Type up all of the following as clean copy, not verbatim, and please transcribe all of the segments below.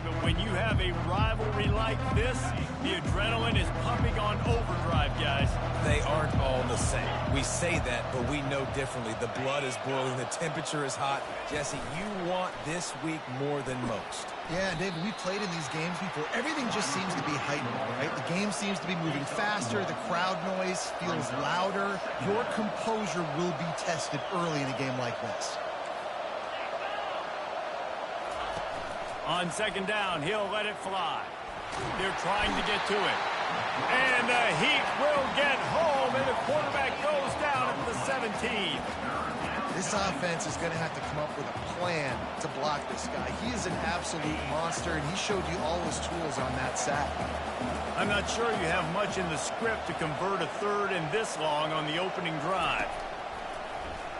But when you have a rivalry like this, the adrenaline is pumping on overdrive, guys. They aren't all the same. We say that, but we know differently. The blood is boiling. The temperature is hot. Jesse, you want this week more than most. Yeah, David, we played in these games before. Everything just seems to be heightened, right? The game seems to be moving faster. The crowd noise feels louder. Your composure will be tested early in a game like this. On second down, he'll let it fly. They're trying to get to it. And the Heat will get home, and the quarterback goes down at the 17. This offense is going to have to come up with a plan to block this guy. He is an absolute monster, and he showed you all his tools on that sack. I'm not sure you have much in the script to convert a third and this long on the opening drive.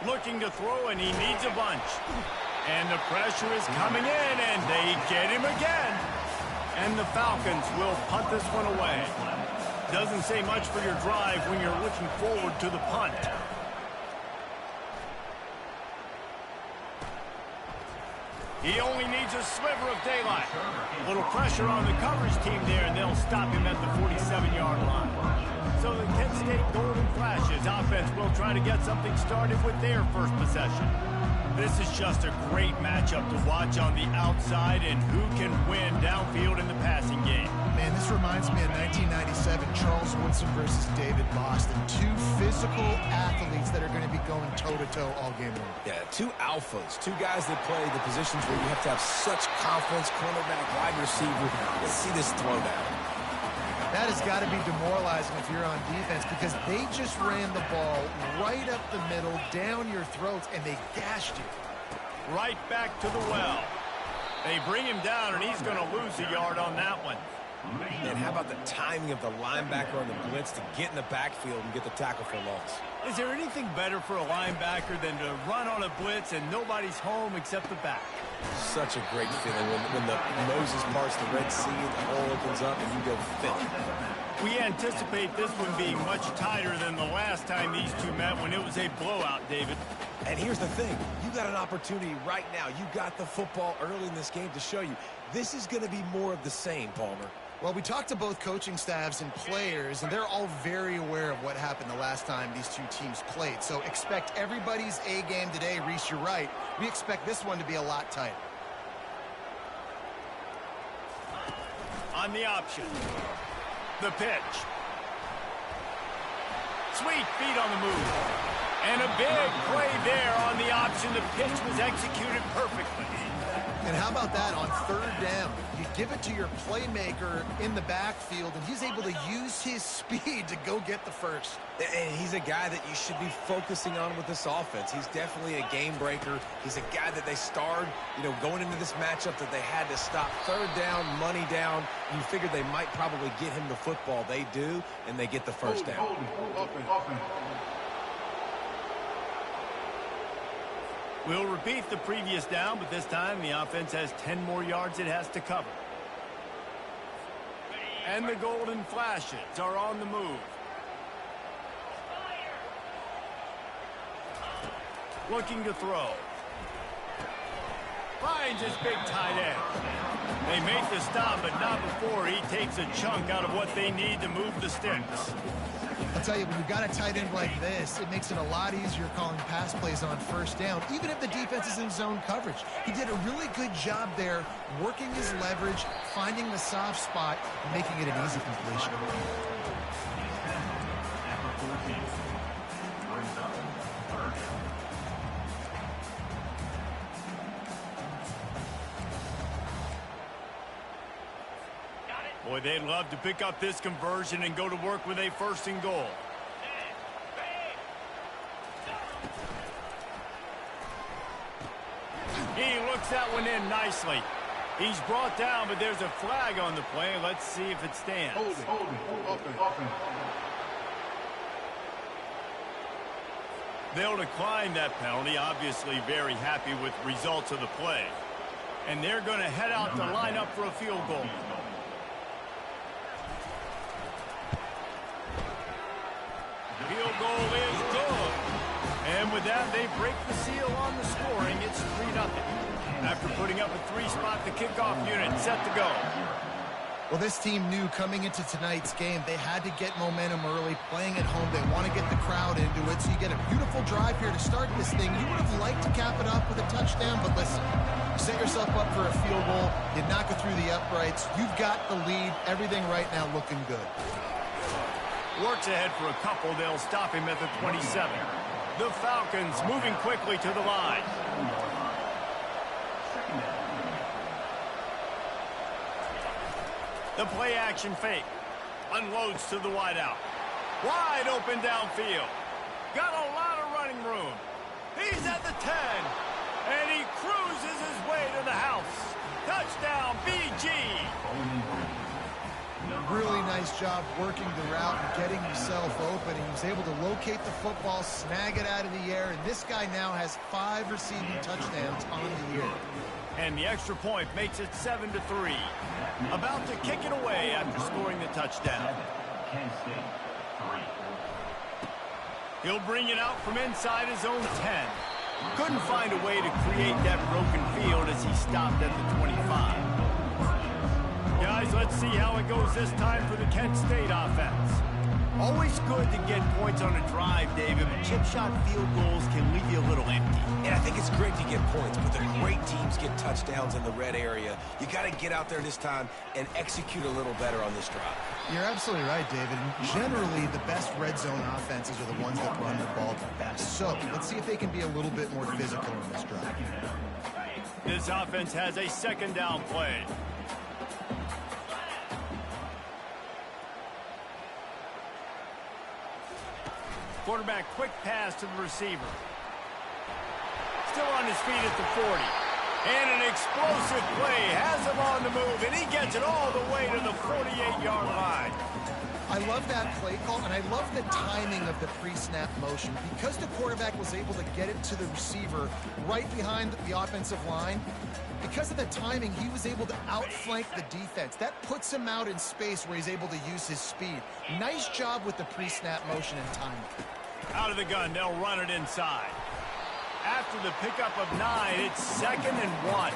Looking to throw, and he needs a bunch. And the pressure is coming in, and they get him again. And the Falcons will punt this one away. Doesn't say much for your drive when you're looking forward to the punt. He only needs a sliver of daylight. A little pressure on the coverage team there, and they'll stop him at the 47-yard line. So the Kent State Golden Flashes offense will try to get something started with their first possession. This is just a great matchup to watch on the outside and who can win downfield in the passing game. Man, this reminds me of 1997, Charles Woodson versus David Boston. Two physical athletes that are going to be going toe-to-toe all game long. Yeah, two alphas, two guys that play the positions where you have to have such confidence, cornerback, wide receiver. Let's see this throwdown. That has got to be demoralizing if you're on defense because they just ran the ball right up the middle, down your throats, and they gashed you. Right back to the well. They bring him down, and he's going to lose a yard on that one. And how about the timing of the linebacker on the blitz to get in the backfield and get the tackle for loss? Is there anything better for a linebacker than to run on a blitz and nobody's home except the back? Such a great feeling when the Moses parts the Red Sea and the hole opens up and you go fill it. We anticipate this one being much tighter than the last time these two met when it was a blowout, David. And here's the thing. You got an opportunity right now. You got the football early in this game to show you. This is going to be more of the same, Palmer. Well, we talked to both coaching staffs and players, and they're all very aware of what happened the last time these two teams played. So expect everybody's A game today. Reese, you're right. We expect this one to be a lot tighter. On the option. The pitch. Sweet feet on the move. And a big play there on the option. The pitch was executed perfectly. And how about that on third down? You give it to your playmaker in the backfield, and he's able to use his speed to go get the first. And he's a guy that you should be focusing on with this offense. He's definitely a game breaker. He's a guy that they starred, going into this matchup that they had to stop. Third down, money down. You figured they might probably get him the football. They do, and they get the first down. We'll repeat the previous down, but this time the offense has 10 more yards it has to cover. And the Golden Flashes are on the move. Looking to throw. Finds his big tight end. They make the stop, but not before he takes a chunk out of what they need to move the sticks. I'll tell you, when you've got a tight end like this, it makes it a lot easier calling pass plays on first down, even if the defense is in zone coverage. He did a really good job there, working his leverage, finding the soft spot, and making it an easy completion. Boy, they'd love to pick up this conversion and go to work with a first and goal. He looks that one in nicely. He's brought down, but there's a flag on the play. Let's see if it stands. They'll decline that penalty, obviously very happy with results of the play. And they're going to head out to line up for a field goal. Field goal is good. And with that, they break the seal on the scoring. It's 3-0. After putting up a 3-spot, the kickoff unit set to go. Well, this team knew coming into tonight's game they had to get momentum early, playing at home. They want to get the crowd into it, so you get a beautiful drive here to start this thing. You would have liked to cap it off with a touchdown, but listen, you set yourself up for a field goal, you knock it through the uprights, you've got the lead, everything right now looking good. Works ahead for a couple, they'll stop him at the 27. The Falcons moving quickly to the line. The play action fake. Unloads to the wideout. Wide open downfield. Got a lot of running room. He's at the 10. And he cruises his way to the house. Touchdown, BG. Really nice job working the route and getting himself open. He was able to locate the football, snag it out of the air, and this guy now has 5 receiving touchdowns on the year. And the extra point makes it 7-3. About to kick it away after scoring the touchdown. He'll bring it out from inside his own 10. Couldn't find a way to create that broken field as he stopped at the 25. Guys, let's see how it goes this time for the Kent State offense. Always good to get points on a drive, David, but chip shot field goals can leave you a little empty. And I think it's great to get points, but the great teams get touchdowns in the red area. You got to get out there this time and execute a little better on this drive. You're absolutely right, David. Generally, the best red zone offenses are the ones that run the ball the best. So let's see if they can be a little bit more physical on this drive. This offense has a second down play. Quarterback quick pass to the receiver. Still on his feet at the 40. And an explosive play has him on the move, and he gets it all the way to the 48-yard line. I love that play call, and I love the timing of the pre-snap motion. Because the quarterback was able to get it to the receiver right behind the offensive line, because of the timing, he was able to outflank the defense. That puts him out in space where he's able to use his speed. Nice job with the pre-snap motion and timing. Out of the gun, they'll run it inside. After the pickup of 9, it's 2nd and 1.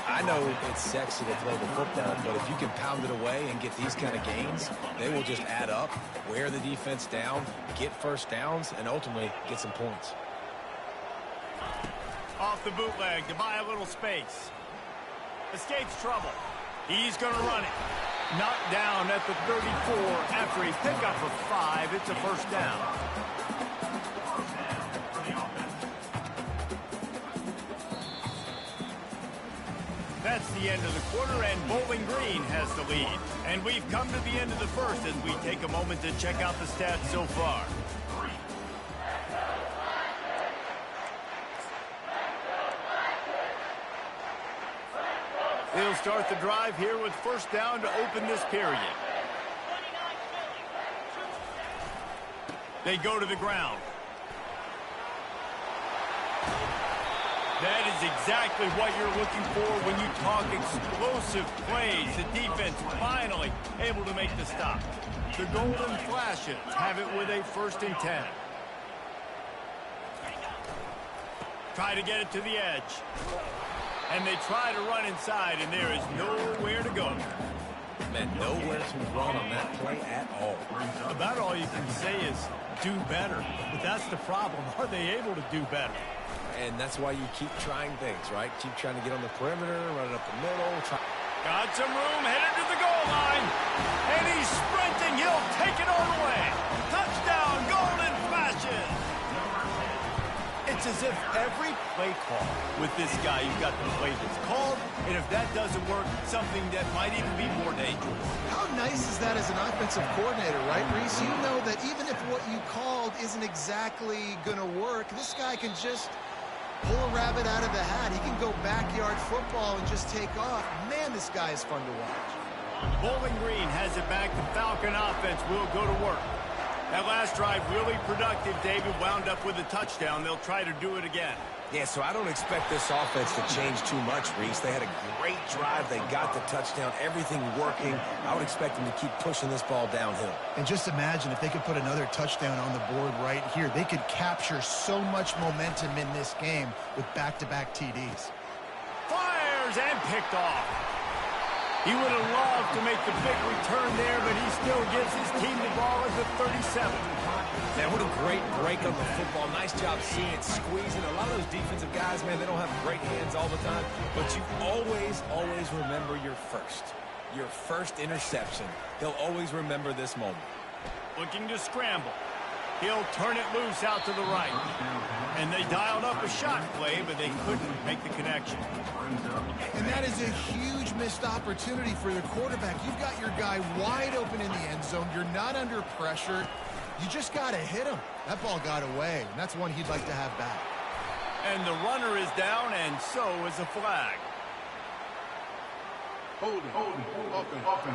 I know it's sexy to throw the football, but if you can pound it away and get these kind of gains, they will just add up, wear the defense down, get first downs, and ultimately get some points. Off the bootleg to buy a little space. Escapes trouble. He's going to run it. Knocked down at the 34 after a pickup of 5. It's a first down. That's the end of the quarter, and Bowling Green has the lead. And we've come to the end of the first as we take a moment to check out the stats so far. They'll start the drive here with first down to open this period. They go to the ground. That is exactly what you're looking for when you talk explosive plays. The defense finally able to make the stop. The Golden Flashes have it with a 1st and 10. Try to get it to the edge. And they try to run inside, and there is nowhere to go. Man, nowhere to run on that play at all. About all you can say is do better. But that's the problem. Are they able to do better? And that's why you keep trying things, right? Keep trying to get on the perimeter, run it up the middle. Got some room, headed to the goal line. And he's sprinting. He'll take it all the way. Touchdown, Golden Flashes. It's as if every play call with this guy, you've got the play that's called, and if that doesn't work, something that might even be more dangerous. How nice is that as an offensive coordinator, right, Reese? You know that even if what you called isn't exactly going to work, this guy can just pull a rabbit out of the hat. He can go backyard football and just take off. Man, this guy is fun to watch. Bowling Green has it back. The Falcon offense will go to work. That last drive really productive. David wound up with a touchdown. They'll try to do it again. Yeah, so I don't expect this offense to change too much, Reese. They had a great drive. They got the touchdown. Everything working. I would expect them to keep pushing this ball downhill. And just imagine if they could put another touchdown on the board right here. They could capture so much momentum in this game with back-to-back TDs. fires and picked off. He would have loved to make the big return there, but he still gives his team the ball at the 37. Man, what a great break on the football. Nice job seeing it squeezing. A lot of those defensive guys, man, they don't have great hands all the time, but you always, always remember your first interception. He'll always remember this moment. Looking to scramble. He'll turn it loose out to the right. And they dialed up a shot play, but they couldn't make the connection. And that is a huge missed opportunity for the quarterback. You've got your guy wide open in the end zone. You're not under pressure. You just got to hit him. That ball got away, and that's one he'd like to have back. And the runner is down, and so is a flag. Holding, open.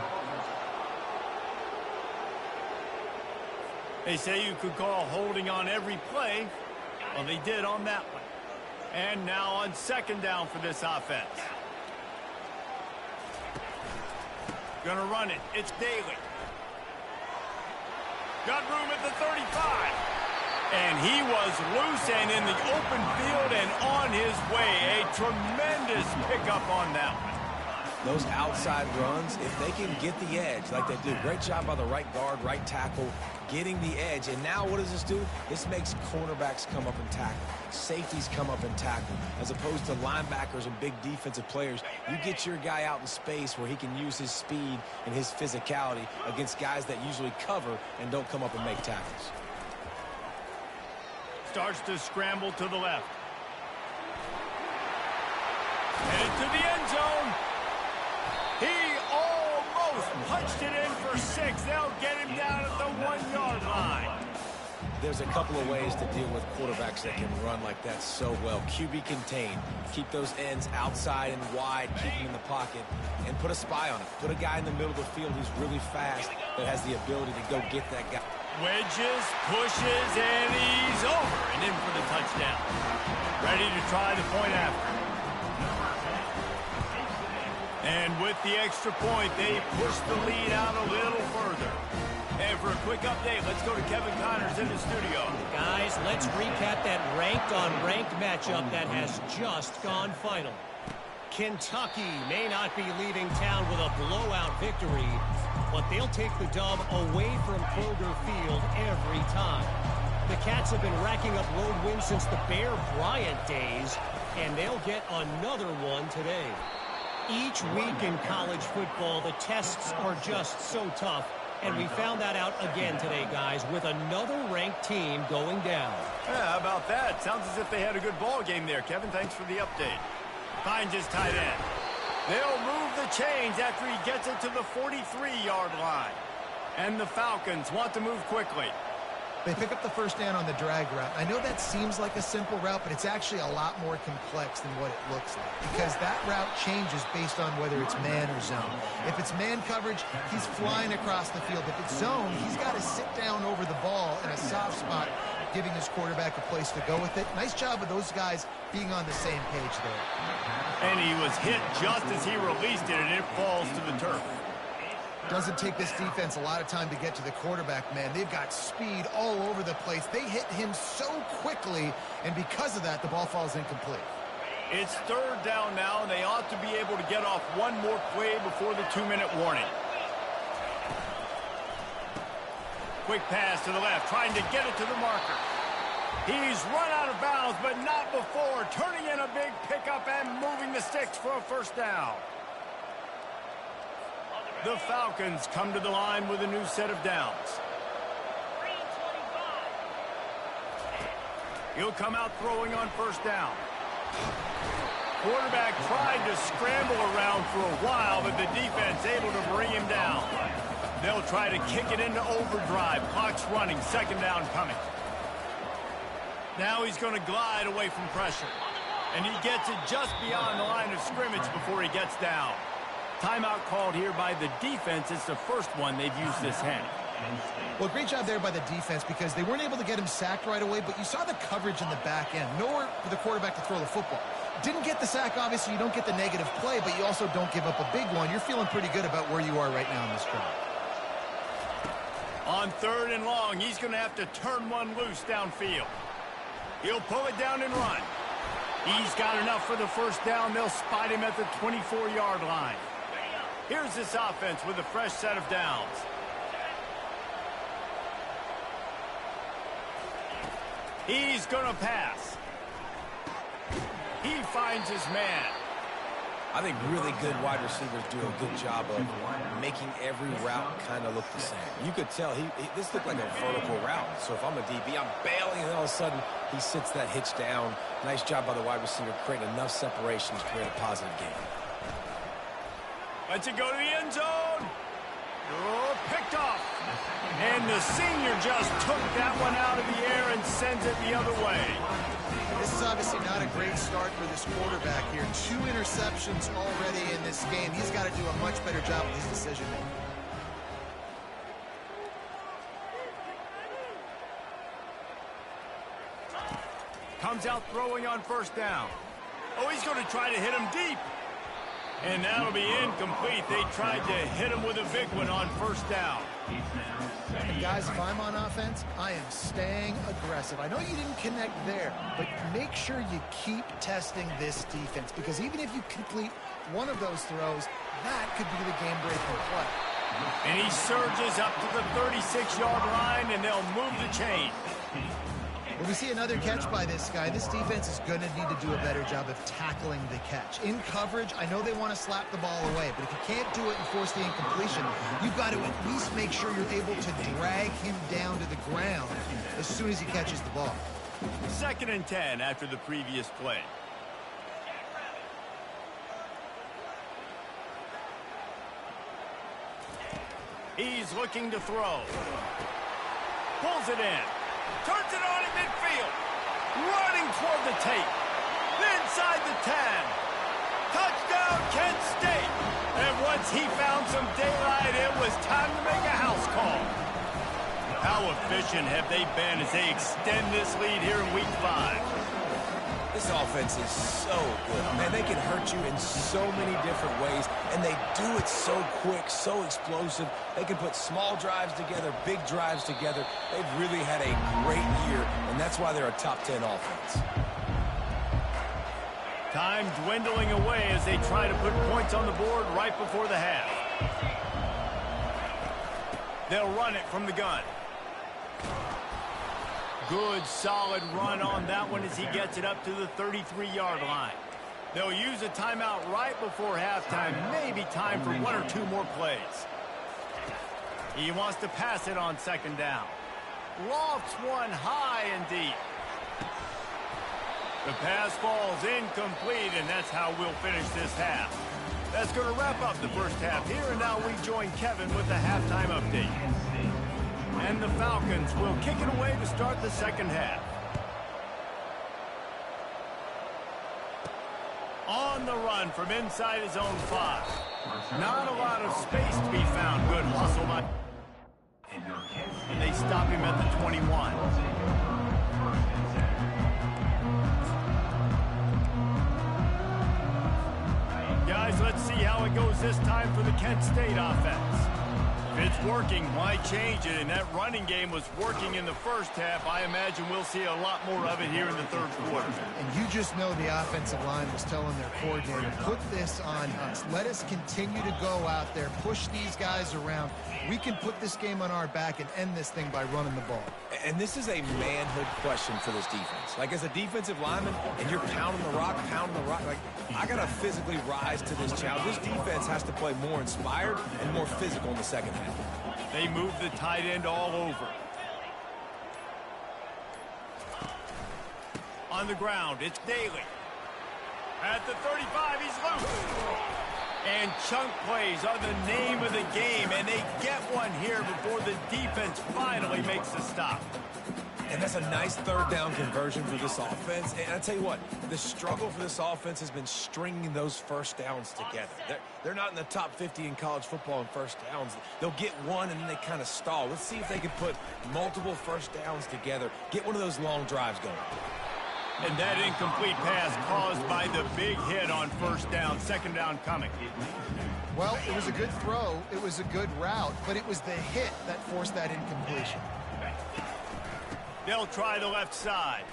They say you could call holding on every play. Well, they did on that one. And now on second down for this offense. Gonna run it. It's Daly. Got room at the 35. And he was loose and in the open field and on his way. A tremendous pickup on that one. Those outside runs, if they can get the edge like they do, great job by the right guard, right tackle, getting the edge. And now what does this do? This makes cornerbacks come up and tackle. Safeties come up and tackle. As opposed to linebackers and big defensive players, you get your guy out in space where he can use his speed and his physicality against guys that usually cover and don't come up and make tackles. Starts to scramble to the left. Headed to the end zone. He almost punched it in for 6. They'll get him down at the 1-yard line. There's a couple of ways to deal with quarterbacks that can run like that so well. QB contain. Keep those ends outside and wide. Keep them in the pocket. And put a spy on it. Put a guy in the middle of the field who's really fast that has the ability to go get that guy. Wedges, pushes, and he's over and in for the touchdown. Ready to try the point after. And with the extra point, they push the lead out a little further. And for a quick update, let's go to Kevin Connors in the studio. Guys, let's recap that ranked-on-ranked matchup that has just gone final. Kentucky may not be leaving town with a blowout victory, but they'll take the dub away from Kroger Field every time. The Cats have been racking up road wins since the Bear Bryant days, and they'll get another one today. Each week in college football, the tests are just so tough, and we found that out again today, guys, with another ranked team going down. Yeah, how about that? Sounds as if they had a good ball game there, Kevin. Thanks for the update. Finds his tight end. They'll move the chains after he gets it to the 43-yard line. And the Falcons want to move quickly. They pick up the first down on the drag route. I know that seems like a simple route, but it's actually a lot more complex than what it looks like because that route changes based on whether it's man or zone. If it's man coverage, he's flying across the field. If it's zone, he's got to sit down over the ball in a soft spot, giving his quarterback a place to go with it. Nice job of those guys being on the same page there. And he was hit just as he released it, and it falls to the turf. Doesn't take this defense a lot of time to get to the quarterback, man. They've got speed all over the place. They hit him so quickly, and because of that, the ball falls incomplete. It's third down now, and they ought to be able to get off one more play before the 2-minute warning. Quick pass to the left, trying to get it to the marker. He's run out of bounds, but not before. Turning in a big pickup and moving the sticks for a first down. The Falcons come to the line with a new set of downs. He'll come out throwing on first down. Quarterback tried to scramble around for a while, but the defense able to bring him down. They'll try to kick it into overdrive. Clock's running. Second down coming. Now he's going to glide away from pressure. And he gets it just beyond the line of scrimmage before he gets down. Timeout called here by the defense. It's the first one they've used this half. Well, great job there by the defense because they weren't able to get him sacked right away, but you saw the coverage in the back end. Nowhere for the quarterback to throw the football. Didn't get the sack, obviously. You don't get the negative play, but you also don't give up a big one. You're feeling pretty good about where you are right now in this drive. On third and long, he's going to have to turn one loose downfield. He'll pull it down and run. He's got enough for the first down. They'll spot him at the 24-yard line. Here's this offense with a fresh set of downs. He's going to pass. He finds his man. I think really good wide receivers do a good job of making every route kind of look the same. You could tell this looked like a vertical route. So if I'm a DB, I'm bailing, and all of a sudden he sits that hitch down. Nice job by the wide receiver creating enough separation to create a positive game. Lets it go to the end zone. Oh, picked off. And the senior just took that one out of the air and sends it the other way. This is obviously not a great start for this quarterback here. 2 interceptions already in this game. He's got to do a much better job with his decision-making. Comes out throwing on first down. Oh, he's going to try to hit him deep. And that'll be incomplete. They tried to hit him with a big one on first down. And guys, if I'm on offense, I am staying aggressive. I know you didn't connect there, but make sure you keep testing this defense, because even if you complete one of those throws, that could be the game-breaking play. And he surges up to the 36-yard line, and they'll move the chain. When we see another catch by this guy, this defense is going to need to do a better job of tackling the catch. In coverage, I know they want to slap the ball away, but if you can't do it and force the incompletion, you've got to at least make sure you're able to drag him down to the ground as soon as he catches the ball. 2nd and 10 after the previous play. He's looking to throw. Pulls it in. Turns it on in midfield. Running toward the tape. Inside the 10. Touchdown, Kent State. And once he found some daylight, it was time to make a house call. How efficient have they been as they extend this lead here in Week 5? This offense is so good. Man, they can hurt you in so many different ways, and they do it so quick, so explosive. They can put small drives together, big drives together. They've really had a great year, and that's why they're a top 10 offense. Time dwindling away as they try to put points on the board right before the half. They'll run it from the gun. Good, solid run on that one as he gets it up to the 33-yard line. They'll use a timeout right before halftime. Maybe time for 1 or 2 more plays. He wants to pass it on 2nd down. Lofts one high and deep. The pass falls incomplete, and that's how we'll finish this half. That's going to wrap up the first half here, and now we join Kevin with the halftime update. And the Falcons will kick it away to start the second half. On the run from inside his own 5. Not a lot of space to be found. Good hustle by. And they stop him at the 21. Guys, let's see how it goes this time for the Kent State offense. If it's working, why change it? And that running game was working in the first half. I imagine we'll see a lot more of it here in the third quarter. And you just know the offensive line was telling their coordinator, put this on us. Let us continue to go out there, push these guys around. We can put this game on our back and end this thing by running the ball. And this is a manhood question for this defense. Like, as a defensive lineman, and you're pounding the rock, like, I got to physically rise to this challenge. This defense has to play more inspired and more physical in the second half. They move the tight end all over. On the ground, it's Daly. At the 35, he's loose. And chunk plays are the name of the game, and they get one here before the defense finally makes a stop. And that's a nice third down conversion for this offense. And I tell you what, the struggle for this offense has been stringing those first downs together. They're not in the top 50 in college football in first downs. They'll get one and then they kind of stall. Let's see if they can put multiple first downs together, get one of those long drives going. And that incomplete pass caused by the big hit on first down, 2nd down coming. Well, it was a good throw, it was a good route, but it was the hit that forced that incompletion. They'll try the left side.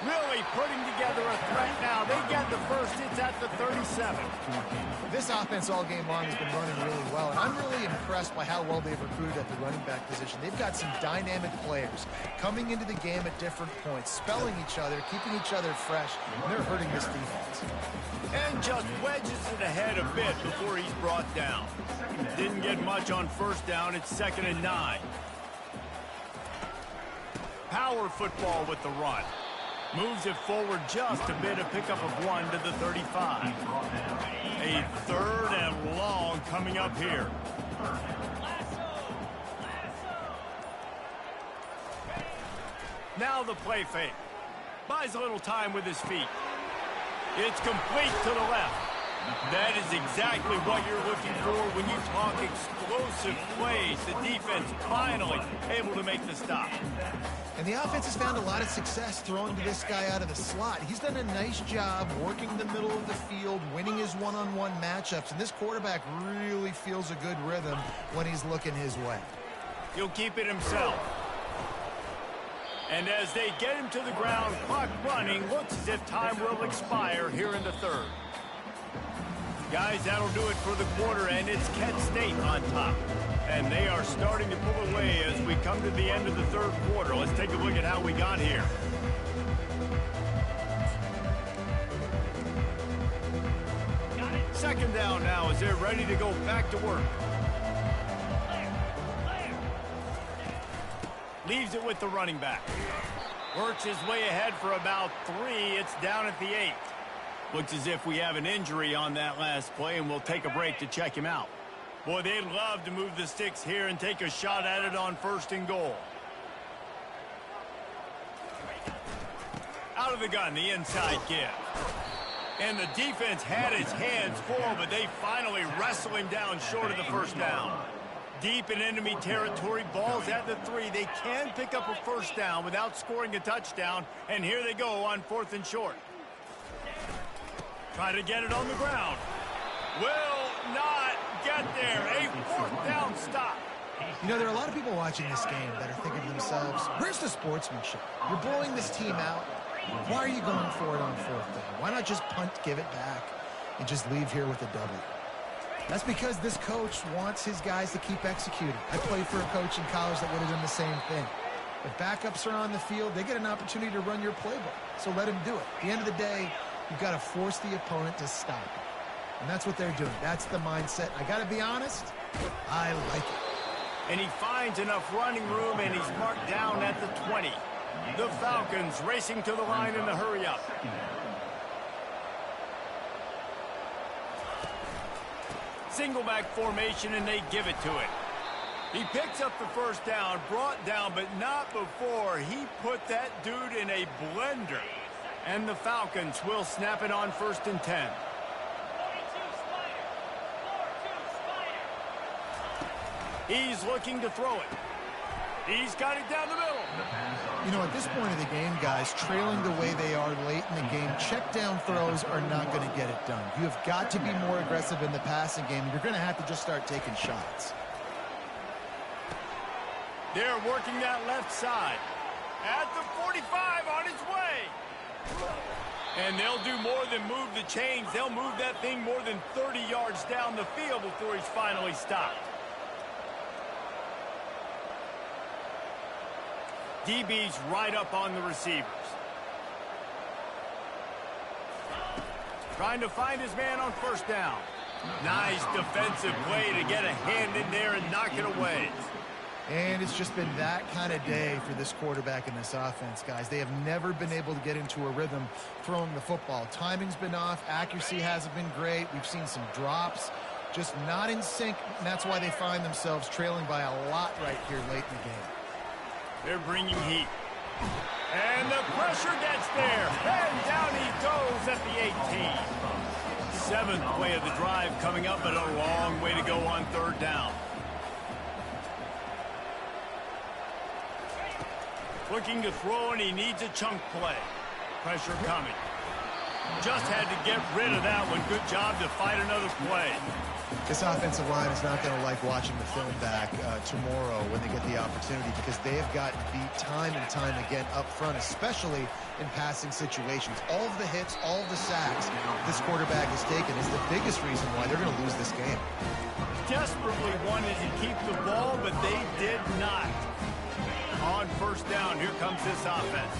Really putting together a threat now. They get the first. It's at the 37. This offense all game long has been running really well, and I'm really impressed by how well they've recruited at the running back position. They've got some dynamic players coming into the game at different points, spelling each other, keeping each other fresh, and they're hurting this defense. And just wedges it ahead a bit before he's brought down. Didn't get much on first down. It's 2nd and 9. Power football with the run. Moves it forward just a bit, a pickup of 1 to the 35. A 3rd and long coming up here. Now the play fake. Buys a little time with his feet. It's complete to the left. That is exactly what you're looking for when you talk explosive plays. The defense finally able to make the stop. And the offense has found a lot of success throwing to this guy out of the slot. He's done a nice job working the middle of the field, winning his one-on-one matchups, and this quarterback really feels a good rhythm when he's looking his way. He'll keep it himself. And as they get him to the ground, clock running, looks as if time will expire here in the 3rd. Guys, that'll do it for the quarter, and it's Kent State on top. And they are starting to pull away as we come to the end of the 3rd quarter. Let's take a look at how we got here. Second down now as they're ready to go back to work. Leaves it with the running back. Works his way ahead for about 3. It's down at the 8. Looks as if we have an injury on that last play, and we'll take a break to check him out. Boy, they'd love to move the sticks here and take a shot at it on 1st and goal. Out of the gun, the inside give. And the defense had his hands full, but they finally wrestle him down short of the 1st down. Deep in enemy territory, ball's at the 3. They can pick up a 1st down without scoring a touchdown, and here they go on 4th and short. Try to get it on the ground. Will not get there. A 4th down stop. You know, there are a lot of people watching this game that are thinking to themselves, where's the sportsmanship? You're blowing this team out. Why are you going for it on 4th down? Why not just punt, give it back, and just leave here with a W? That's because this coach wants his guys to keep executing. I played for a coach in college that would have done the same thing. If backups are on the field, they get an opportunity to run your playbook. So let him do it. At the end of the day, you've got to force the opponent to stop it. And that's what they're doing. That's the mindset. I got to be honest, I like it. And he finds enough running room, and he's marked down at the 20. The Falcons racing to the line in the hurry up. Single back formation, and they give it to it. He picks up the 1st down, brought down, but not before he put that dude in a blender. And the Falcons will snap it on 1st and 10. He's looking to throw it. He's got it down the middle. You know, at this point of the game, guys, trailing the way they are late in the game, check down throws are not going to get it done. You have got to be more aggressive in the passing game. You're going to have to just start taking shots. They're working that left side. At the 45 on his way. And they'll do more than move the chains. They'll move that thing more than 30 yards down the field before he's finally stopped. DB's right up on the receivers. Trying to find his man on 1st down. Nice defensive play to get a hand in there and knock it away. And it's just been that kind of day for this quarterback and this offense, guys. They have never been able to get into a rhythm throwing the football. Timing's been off. Accuracy hasn't been great. We've seen some drops. Just not in sync, and that's why they find themselves trailing by a lot right here late in the game. They're bringing heat. And the pressure gets there. And down he goes at the 18. 7th play of the drive coming up, but a long way to go on 3rd down. Looking to throw, and he needs a chunk play. Pressure coming. Just had to get rid of that one. Good job to fight another play. This offensive line is not going to like watching the film back tomorrow when they get the opportunity, because they have gotten beat time and time again up front, especially in passing situations. All of the hits, all of the sacks this quarterback has taken is the biggest reason why they're going to lose this game. Desperately wanted to keep the ball, but they did not. On first down, here comes this offense.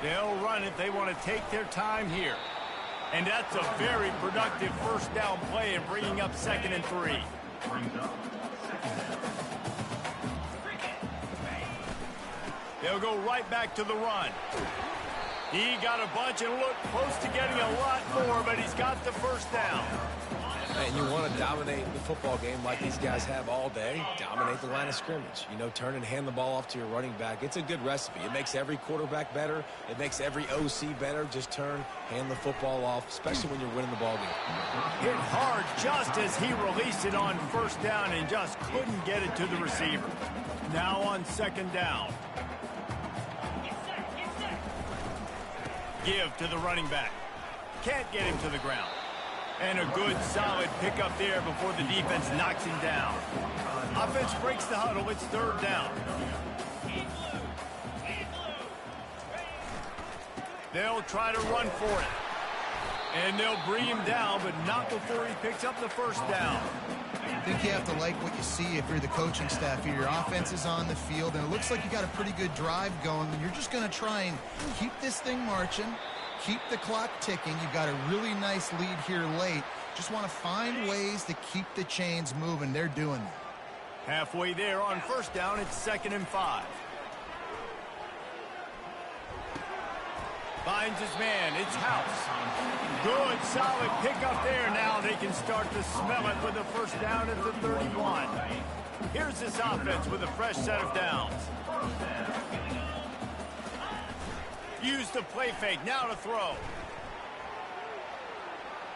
They'll run it. They want to take their time here. And that's a very productive first down play and bringing up 2nd and 3. They'll go right back to the run. He got a bunch and looked close to getting a lot more, but he's got the first down. And you want to dominate the football game like these guys have all day. Dominate the line of scrimmage. You know, turn and hand the ball off to your running back. It's a good recipe. It makes every quarterback better. It makes every OC better. Just turn, hand the football off, especially when you're winning the ball game. Hit hard just as he released it on first down and just couldn't get it to the receiver. Now on 2nd down. Give to the running back. Can't get him to the ground. And a good, solid pickup there before the defense knocks him down. Offense breaks the huddle. It's 3rd down. They'll try to run for it. And they'll bring him down, but not before he picks up the first down. I think you have to like what you see if you're the coaching staff here. Your offense is on the field, and it looks like you got a pretty good drive going. And you're just going to try and keep this thing marching, keep the clock ticking. You've got a really nice lead here late. Just want to find ways to keep the chains moving. They're doing that. Halfway there on first down, it's 2nd and 5. Finds his man. It's House. Good, solid pickup there. Now they can start to smell it with a first down at the 31. Here's this offense with a fresh set of downs. Use the play fake. Now to throw.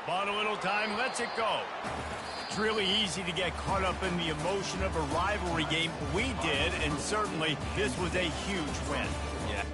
Bought a little time. Lets it go. It's really easy to get caught up in the emotion of a rivalry game. We did, and certainly this was a huge win. Yeah,